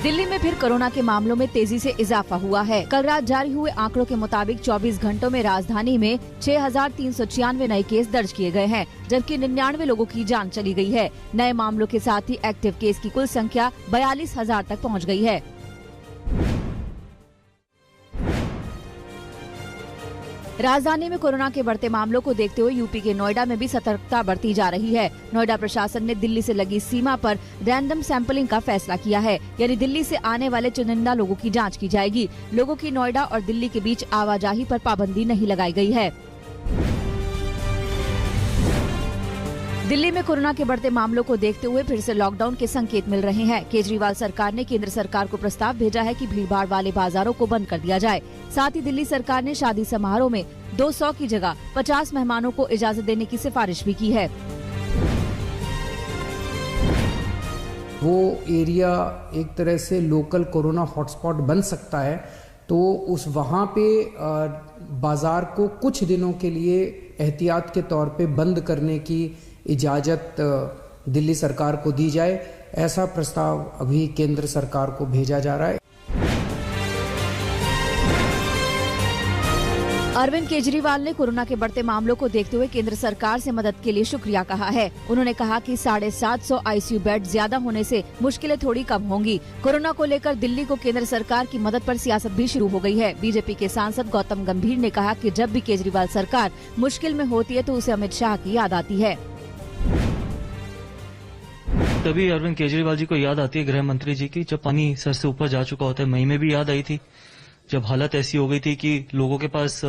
दिल्ली में फिर कोरोना के मामलों में तेजी से इजाफा हुआ है। कल रात जारी हुए आंकड़ों के मुताबिक 24 घंटों में राजधानी में 6,396 नए केस दर्ज किए गए हैं, जबकि 99 लोगों की जान चली गई है। नए मामलों के साथ ही एक्टिव केस की कुल संख्या 42,000 तक पहुंच गई है। राजधानी में कोरोना के बढ़ते मामलों को देखते हुए यूपी के नोएडा में भी सतर्कता बरती जा रही है। नोएडा प्रशासन ने दिल्ली से लगी सीमा पर रैंडम सैंपलिंग का फैसला किया है, यानी दिल्ली से आने वाले चुनिंदा लोगों की जांच की जाएगी। लोगों की नोएडा और दिल्ली के बीच आवाजाही पर पाबंदी नहीं लगाई गई है। दिल्ली में कोरोना के बढ़ते मामलों को देखते हुए फिर से लॉकडाउन के संकेत मिल रहे हैं। केजरीवाल सरकार ने केंद्र सरकार को प्रस्ताव भेजा है कि भीड़भाड़ वाले बाजारों को बंद कर दिया जाए। साथ ही दिल्ली सरकार ने शादी समारोह में 200 की जगह 50 मेहमानों को इजाजत देने की सिफारिश भी की है। वो एरिया एक तरह से लोकल कोरोना हॉटस्पॉट बन सकता है, तो उस वहाँ पे बाजार को कुछ दिनों के लिए एहतियात के तौर पे बंद करने की इजाज़त दिल्ली सरकार को दी जाए। ऐसा प्रस्ताव अभी केंद्र सरकार को भेजा जा रहा है। अरविंद केजरीवाल ने कोरोना के बढ़ते मामलों को देखते हुए केंद्र सरकार से मदद के लिए शुक्रिया कहा है। उन्होंने कहा कि 750 आईसीयू बेड ज्यादा होने से मुश्किलें थोड़ी कम होंगी। कोरोना को लेकर दिल्ली को केंद्र सरकार की मदद पर सियासत भी शुरू हो गई है। बीजेपी के सांसद गौतम गंभीर ने कहा कि जब भी केजरीवाल सरकार मुश्किल में होती है तो उसे अमित शाह की याद आती है। तभी अरविंद केजरीवाल जी को याद आती है गृह मंत्री जी की, जब पानी सर से ऊपर जा चुका होता है। मई में भी याद आई थी, जब हालत ऐसी हो गई थी कि लोगों के पास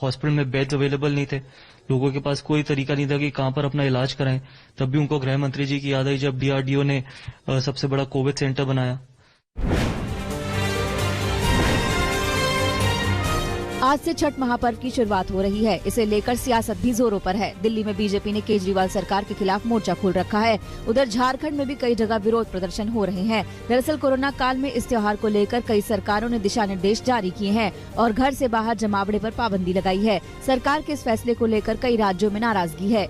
हॉस्पिटल में बेड्स अवेलेबल नहीं थे, लोगों के पास कोई तरीका नहीं था कि कहां पर अपना इलाज कराएं। तब भी उनको गृह मंत्री जी की याद आई जब डीआरडीओ ने सबसे बड़ा कोविड सेंटर बनाया। आज से छठ महापर्व की शुरुआत हो रही है। इसे लेकर सियासत भी जोरों पर है। दिल्ली में बीजेपी ने केजरीवाल सरकार के खिलाफ मोर्चा खोल रखा है। उधर झारखंड में भी कई जगह विरोध प्रदर्शन हो रहे हैं। दरअसल कोरोना काल में इस त्योहार को लेकर कई सरकारों ने दिशा निर्देश जारी किए हैं और घर से बाहर जमावड़े पर पाबंदी लगाई है। सरकार के इस फैसले को लेकर कई राज्यों में नाराजगी है।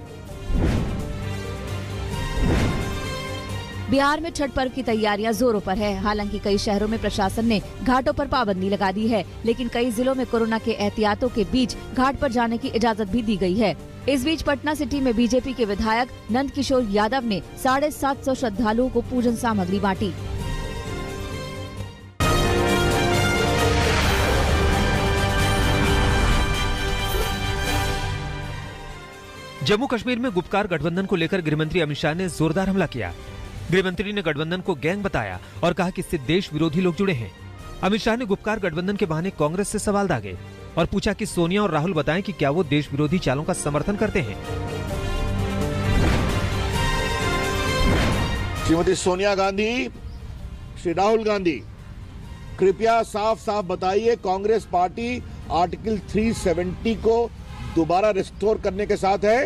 बिहार में छठ पर्व की तैयारियां जोरों पर है। हालांकि कई शहरों में प्रशासन ने घाटों पर पाबंदी लगा दी है, लेकिन कई जिलों में कोरोना के एहतियातों के बीच घाट पर जाने की इजाजत भी दी गई है। इस बीच पटना सिटी में बीजेपी के विधायक नंद किशोर यादव ने 750 श्रद्धालुओं को पूजन सामग्री बांटी। जम्मू कश्मीर में गुपकार गठबंधन को लेकर गृहमंत्री अमित शाह ने जोरदार हमला किया। गृहमंत्री ने गठबंधन को गैंग बताया और कहा कि इससे देश विरोधी लोग जुड़े हैं। अमित शाह ने गुपकार गठबंधन के बहाने कांग्रेस से सवाल दागे और पूछा कि सोनिया और राहुल बताएं कि क्या वो देश विरोधी चालों का समर्थन करते हैं। श्रीमती सोनिया गांधी, श्री राहुल गांधी, कृपया साफ साफ बताइए, कांग्रेस पार्टी आर्टिकल 370 को दोबारा रिस्टोर करने के साथ है?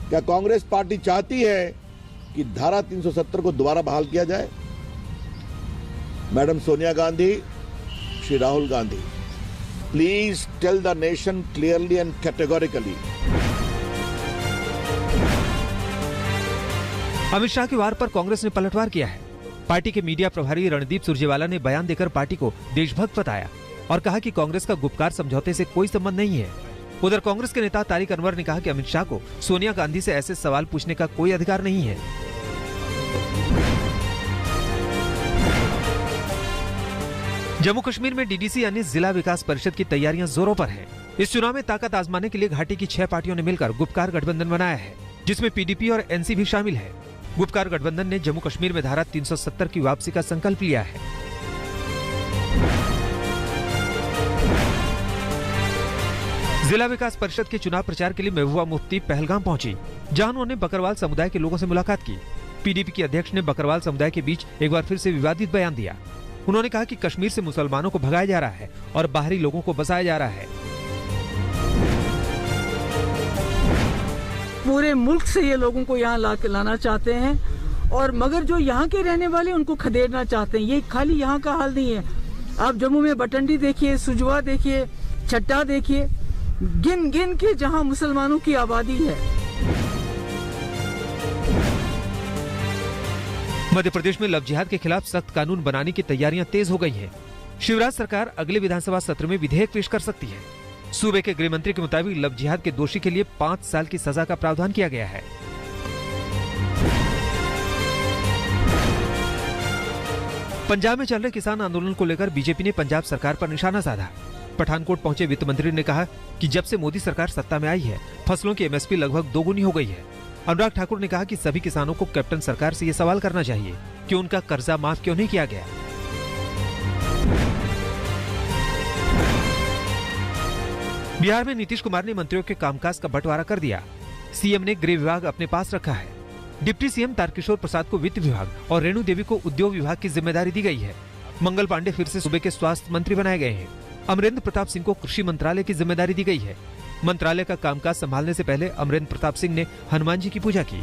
क्या कांग्रेस पार्टी चाहती है कि धारा 370 को दोबारा बहाल किया जाए? Madam Sonia Gandhi, Shri Rahul Gandhi, please tell the nation clearly and categorically. Amit Shah के वार पर कांग्रेस ने पलटवार किया है। पार्टी के मीडिया प्रभारी रणदीप सुरजेवाला ने बयान देकर पार्टी को देशभक्त बताया और कहा कि कांग्रेस का गुपकार समझौते से कोई संबंध नहीं है। उधर कांग्रेस के नेता तारिक अनवर ने कहा कि अमित शाह को सोनिया गांधी से ऐसे सवाल पूछने का कोई अधिकार नहीं है। जम्मू कश्मीर में डीडीसी यानी जिला विकास परिषद की तैयारियां जोरों पर हैं। इस चुनाव में ताकत आजमाने के लिए घाटी की 6 पार्टियों ने मिलकर गुपकार गठबंधन बनाया है, जिसमें पीडीपी और एनसी भी शामिल है। गुपकार गठबंधन ने जम्मू कश्मीर में धारा 370 की वापसी का संकल्प लिया है। जिला विकास परिषद के चुनाव प्रचार के लिए महबूबा मुफ्ती पहलगाम पहुंची, जहां उन्होंने बकरवाल समुदाय के लोगों से मुलाकात की। पीडीपी के अध्यक्ष ने बकरवाल समुदाय के बीच एक बार फिर से विवादित बयान दिया। उन्होंने कहा कि कश्मीर से मुसलमानों को भगाया जा रहा है और बाहरी लोगों को बसाया जा रहा है। पूरे मुल्क से ये लोगों को यहाँ लाना चाहते हैं और मगर जो यहाँ के रहने वाले उनको खदेड़ना चाहते हैं। ये खाली यहाँ का हाल नहीं है। आप जम्मू में बटंडी देखिए, सुजवा देखिए, चट्टा देखिए, गिन गिन के जहाँ मुसलमानों की आबादी है। मध्य प्रदेश में लव जिहाद के खिलाफ सख्त कानून बनाने की तैयारियां तेज हो गई हैं। शिवराज सरकार अगले विधानसभा सत्र में विधेयक पेश कर सकती है। सूबे के गृह मंत्री के मुताबिक लव जिहाद के दोषी के लिए 5 साल की सजा का प्रावधान किया गया है। पंजाब में चल रहे किसान आंदोलन को लेकर बीजेपी ने पंजाब सरकार पर निशाना साधा। पठानकोट पहुंचे वित्त मंत्री ने कहा कि जब से मोदी सरकार सत्ता में आई है, फसलों की एमएसपी लगभग दोगुनी हो गई है। अनुराग ठाकुर ने कहा कि सभी किसानों को कैप्टन सरकार से ये सवाल करना चाहिए कि उनका कर्जा माफ क्यों नहीं किया गया। बिहार में नीतीश कुमार ने मंत्रियों के कामकाज का बंटवारा कर दिया। सीएम ने गृह विभाग अपने पास रखा है। डिप्टी सीएम तारकिशोर प्रसाद को वित्त विभाग और रेणु देवी को उद्योग विभाग की जिम्मेदारी दी गई है। मंगल पांडे फिर से सूबे के स्वास्थ्य मंत्री बनाए गए हैं। अमरेंद्र प्रताप सिंह को कृषि मंत्रालय की जिम्मेदारी दी गई है। मंत्रालय का कामकाज संभालने से पहले अमरेंद्र प्रताप सिंह ने हनुमान जी की पूजा की।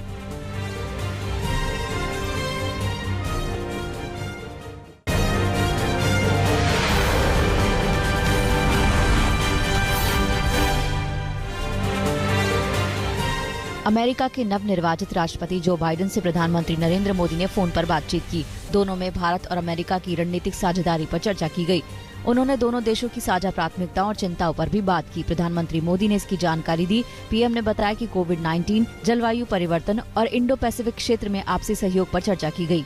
अमेरिका के नवनिर्वाचित राष्ट्रपति जो बाइडेन से प्रधानमंत्री नरेंद्र मोदी ने फोन पर बातचीत की। दोनों में भारत और अमेरिका की रणनीतिक साझेदारी पर चर्चा की गई। उन्होंने दोनों देशों की साझा प्राथमिकताओं और चिंताओं पर भी बात की। प्रधानमंत्री मोदी ने इसकी जानकारी दी। पीएम ने बताया कि कोविड-19, जलवायु परिवर्तन और इंडो पैसिफिक क्षेत्र में आपसी सहयोग पर चर्चा की गई।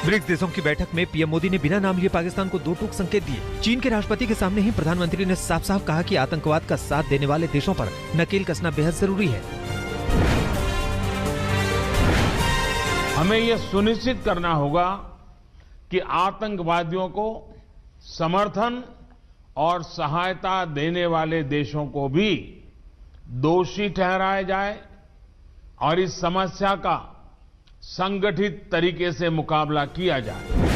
ब्रिक्स देशों की बैठक में पीएम मोदी ने बिना नाम लिए पाकिस्तान को 2 टूक संकेत दिए। चीन के राष्ट्रपति के सामने ही प्रधानमंत्री ने साफ साफ कहा कि आतंकवाद का साथ देने वाले देशों पर नकेल कसना बेहद जरूरी है। हमें यह सुनिश्चित करना होगा कि आतंकवादियों को समर्थन और सहायता देने वाले देशों को भी दोषी ठहराया जाए और इस समस्या का संगठित तरीके से मुकाबला किया जाए।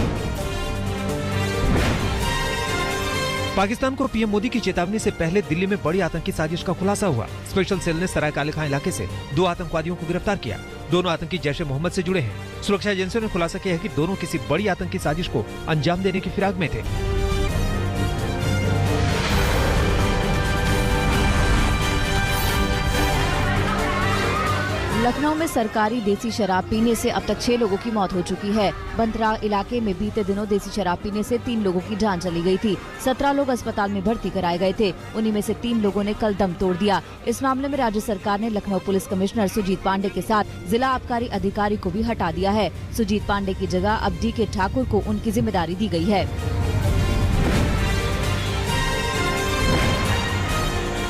पाकिस्तान को पीएम मोदी की चेतावनी से पहले दिल्ली में बड़ी आतंकी साजिश का खुलासा हुआ। स्पेशल सेल ने सराय काले खां इलाके से 2 आतंकवादियों को गिरफ्तार किया। दोनों आतंकी जैश-ए मोहम्मद से जुड़े हैं। सुरक्षा एजेंसियों ने खुलासा किया है कि दोनों किसी बड़ी आतंकी साजिश को अंजाम देने की फिराक में थे। लखनऊ में सरकारी देसी शराब पीने से अब तक 6 लोगों की मौत हो चुकी है। बंतरा इलाके में बीते दिनों देसी शराब पीने से 3 लोगों की जान चली गई थी। 17 लोग अस्पताल में भर्ती कराए गए थे। उन्हीं में से 3 लोगों ने कल दम तोड़ दिया। इस मामले में राज्य सरकार ने लखनऊ पुलिस कमिश्नर सुजीत पांडे के साथ जिला आबकारी अधिकारी को भी हटा दिया है। सुजीत पांडे की जगह अब DK ठाकुर को उनकी जिम्मेदारी दी गई है।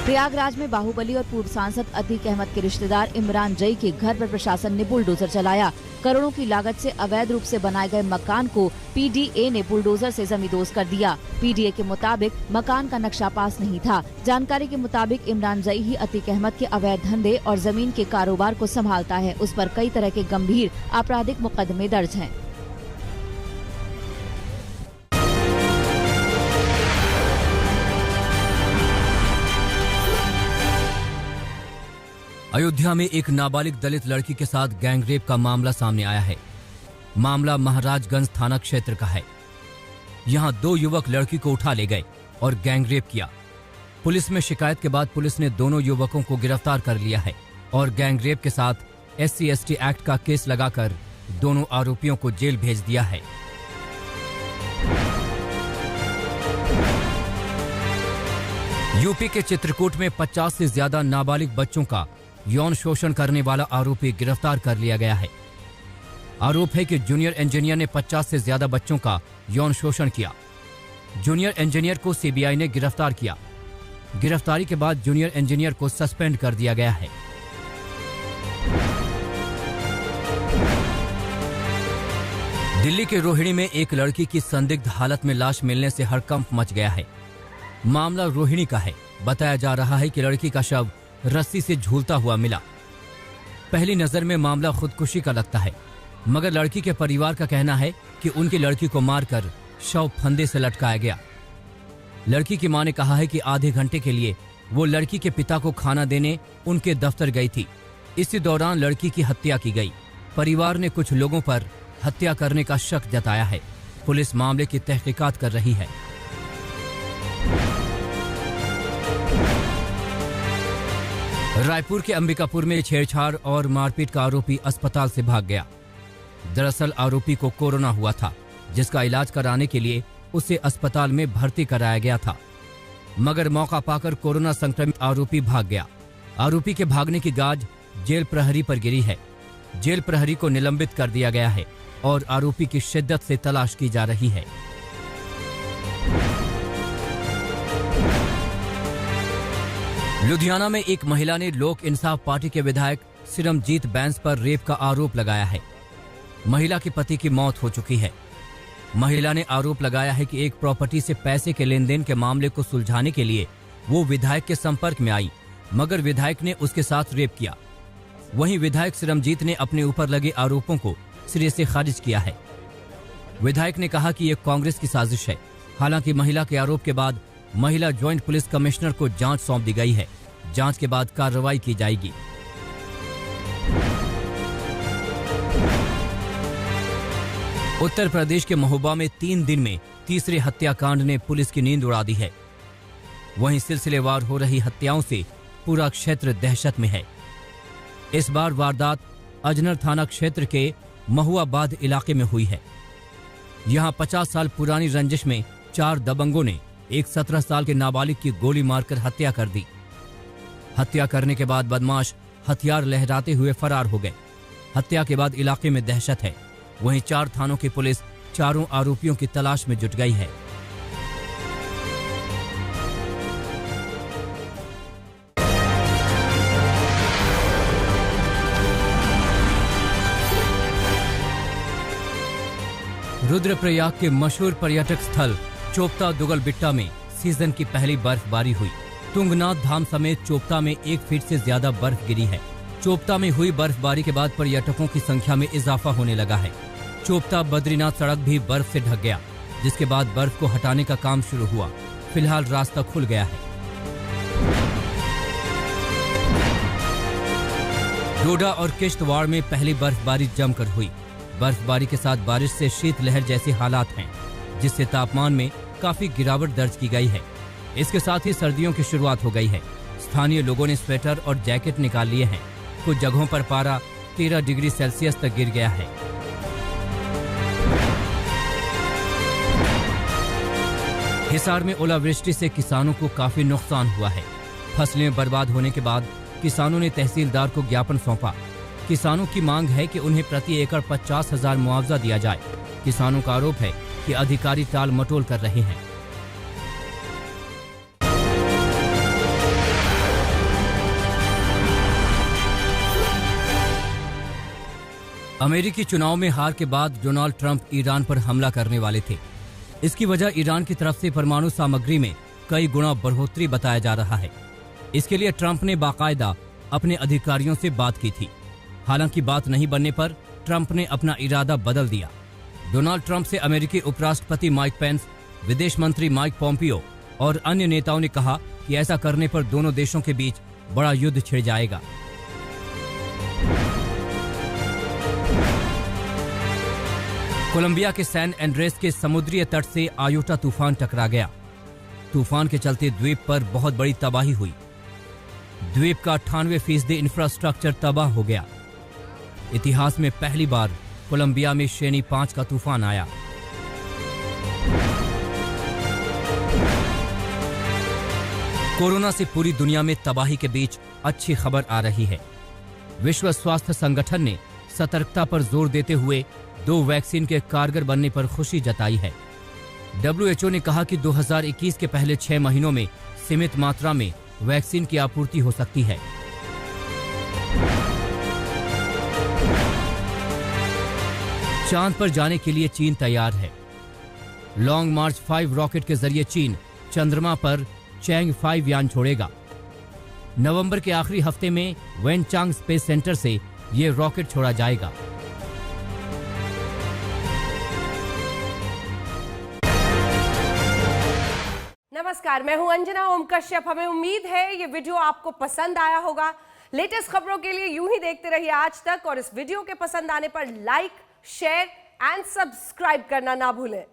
प्रयागराज में बाहुबली और पूर्व सांसद अतीक अहमद के रिश्तेदार इमरान जई के घर पर प्रशासन ने बुलडोजर चलाया। करोड़ों की लागत से अवैध रूप से बनाए गए मकान को PDA ने बुलडोजर से जमींदोज कर दिया। PDA के मुताबिक मकान का नक्शा पास नहीं था। जानकारी के मुताबिक इमरान जई ही अतीक अहमद के अवैध धंधे और जमीन के कारोबार को संभालता है। उस पर कई तरह के गंभीर आपराधिक मुकदमे दर्ज हैं। अयोध्या में एक नाबालिग दलित लड़की के साथ गैंगरेप का मामला सामने आया है। मामला महाराजगंज थाना क्षेत्र का है। यहां 2 युवक लड़की को उठा ले गए और गैंगरेप किया। पुलिस में शिकायत के बाद पुलिस ने दोनों युवकों को गिरफ्तार कर लिया है और गैंगरेप के साथ SC/ST एक्ट का केस लगाकर दोनों आरोपियों को जेल भेज दिया है। यूपी के चित्रकूट में 50 से ज्यादा नाबालिग बच्चों का यौन शोषण करने वाला आरोपी गिरफ्तार कर लिया गया है। आरोप है कि जूनियर इंजीनियर ने 50 से ज्यादा बच्चों का यौन शोषण किया। जूनियर इंजीनियर को CBI ने गिरफ्तार किया। गिरफ्तारी के बाद जूनियर इंजीनियर को सस्पेंड कर दिया गया है। दिल्ली के रोहिणी में एक लड़की की संदिग्ध हालत में लाश मिलने से हड़कंप मच गया है। मामला रोहिणी का है। बताया जा रहा है कि लड़की का शव रस्सी से झूलता हुआ मिला। पहली नजर में मामला खुदकुशी का लगता है, मगर लड़की के परिवार का कहना है कि उनकी लड़की को मारकर शव फंदे से लटकाया गया। लड़की की मां ने कहा है कि आधे घंटे के लिए वो लड़की के पिता को खाना देने उनके दफ्तर गई थी। इसी दौरान लड़की की हत्या की गई। परिवार ने कुछ लोगों पर हत्या करने का शक जताया है। पुलिस मामले की तहकीकात कर रही है। रायपुर के अंबिकापुर में छेड़छाड़ और मारपीट का आरोपी अस्पताल से भाग गया। दरअसल आरोपी को कोरोना हुआ था, जिसका इलाज कराने के लिए उसे अस्पताल में भर्ती कराया गया था, मगर मौका पाकर कोरोना संक्रमित आरोपी भाग गया। आरोपी के भागने की गाज जेल प्रहरी पर गिरी है। जेल प्रहरी को निलंबित कर दिया गया है और आरोपी की शिद्दत से तलाश की जा रही है। लुधियाना में एक महिला ने लोक इंसाफ पार्टी के विधायक सिरमजीत बैंस पर रेप का आरोप लगाया है। महिला के पति की मौत हो चुकी है। महिला ने आरोप लगाया है कि एक प्रॉपर्टी से पैसे के लेन देन के मामले को सुलझाने के लिए वो विधायक के संपर्क में आई, मगर विधायक ने उसके साथ रेप किया। वहीं विधायक सिरमजीत ने अपने ऊपर लगे आरोपों को सिरे से खारिज किया है। विधायक ने कहा कि यह कांग्रेस की साजिश है। हालांकि महिला के आरोप के बाद महिला ज्वाइंट पुलिस कमिश्नर को जांच सौंप दी गई है। जांच के बाद कार्रवाई की जाएगी। उत्तर प्रदेश के महोबा में 3 दिन में तीसरे हत्याकांड ने पुलिस की नींद उड़ा दी है। वहीं सिलसिलेवार हो रही हत्याओं से पूरा क्षेत्र दहशत में है। इस बार वारदात अजनर थाना क्षेत्र के महुआबाद इलाके में हुई है। यहां 50 साल पुरानी रंजिश में 4 दबंगों ने एक 17 साल के नाबालिग की गोली मारकर हत्या कर दी। हत्या करने के बाद बदमाश हथियार लहराते हुए फरार हो गए। हत्या के बाद इलाके में दहशत है। वहीं 4 थानों की पुलिस चारों आरोपियों की तलाश में जुट गई है। रुद्रप्रयाग के मशहूर पर्यटक स्थल चोपता दुगलबिट्टा में सीजन की पहली बर्फबारी हुई। तुंगनाथ धाम समेत चोपता में 1 फीट से ज्यादा बर्फ गिरी है। चोपता में हुई बर्फबारी के बाद पर्यटकों की संख्या में इजाफा होने लगा है। चोपता बद्रीनाथ सड़क भी बर्फ से ढक गया, जिसके बाद बर्फ को हटाने का काम शुरू हुआ। फिलहाल रास्ता खुल गया है। डोडा और किश्तवाड़ में पहली बर्फबारी जमकर हुई। बर्फबारी के साथ बारिश से शीतलहर जैसे हालात हैं, जिससे तापमान में काफी गिरावट दर्ज की गई है। इसके साथ ही सर्दियों की शुरुआत हो गई है। स्थानीय लोगों ने स्वेटर और जैकेट निकाल लिए हैं। कुछ जगहों पर पारा 13 डिग्री सेल्सियस तक गिर गया है। हिसार में ओलावृष्टि से किसानों को काफी नुकसान हुआ है। फसलें बर्बाद होने के बाद किसानों ने तहसीलदार को ज्ञापन सौंपा। किसानों की मांग है कि उन्हें प्रति एकड़ 50,000 मुआवजा दिया जाए। किसानों का आरोप है कि अधिकारी टाल मटोल कर रहे हैं। अमेरिकी चुनाव में हार के बाद डोनाल्ड ट्रंप ईरान पर हमला करने वाले थे। इसकी वजह ईरान की तरफ से परमाणु सामग्री में कई गुना बढ़ोतरी बताया जा रहा है। इसके लिए ट्रंप ने बाकायदा अपने अधिकारियों से बात की थी। हालांकि बात नहीं बनने पर ट्रंप ने अपना इरादा बदल दिया। डोनाल्ड ट्रंप से अमेरिकी उपराष्ट्रपति माइक पेंस, विदेश मंत्री माइक पोम्पियो और अन्य नेताओं ने कहा कि ऐसा करने पर दोनों देशों के बीच बड़ा युद्ध छिड़ जाएगा। कोलंबिया के सैन एंड्रेस के समुद्री तट से आयोटा तूफान टकरा गया। तूफान के चलते द्वीप पर बहुत बड़ी तबाही हुई। द्वीप का 98% इंफ्रास्ट्रक्चर तबाह हो गया। इतिहास में पहली बार कोलंबिया में श्रेणी 5 का तूफान आया। कोरोना से पूरी दुनिया में तबाही के बीच अच्छी खबर आ रही है। विश्व स्वास्थ्य संगठन ने सतर्कता पर जोर देते हुए 2 वैक्सीन के कारगर बनने पर खुशी जताई है। WHO ने कहा कि 2021 के पहले 6 महीनों में सीमित मात्रा में वैक्सीन की आपूर्ति हो सकती है। चांद पर जाने के लिए चीन तैयार है। लॉन्ग मार्च 5 रॉकेट के जरिए चीन चंद्रमा पर चैंग 5 यान छोड़ेगा। नवंबर के आखिरी हफ्ते में वेनचांग स्पेस सेंटर से ये रॉकेट छोड़ा जाएगा। नमस्कार, मैं हूं अंजना ओम कश्यप। हमें उम्मीद है ये वीडियो आपको पसंद आया होगा। लेटेस्ट खबरों के लिए यूं ही देखते रहिए आज तक और इस वीडियो के पसंद आने पर लाइक, शेयर एंड सब्सक्राइब करना ना भूलें।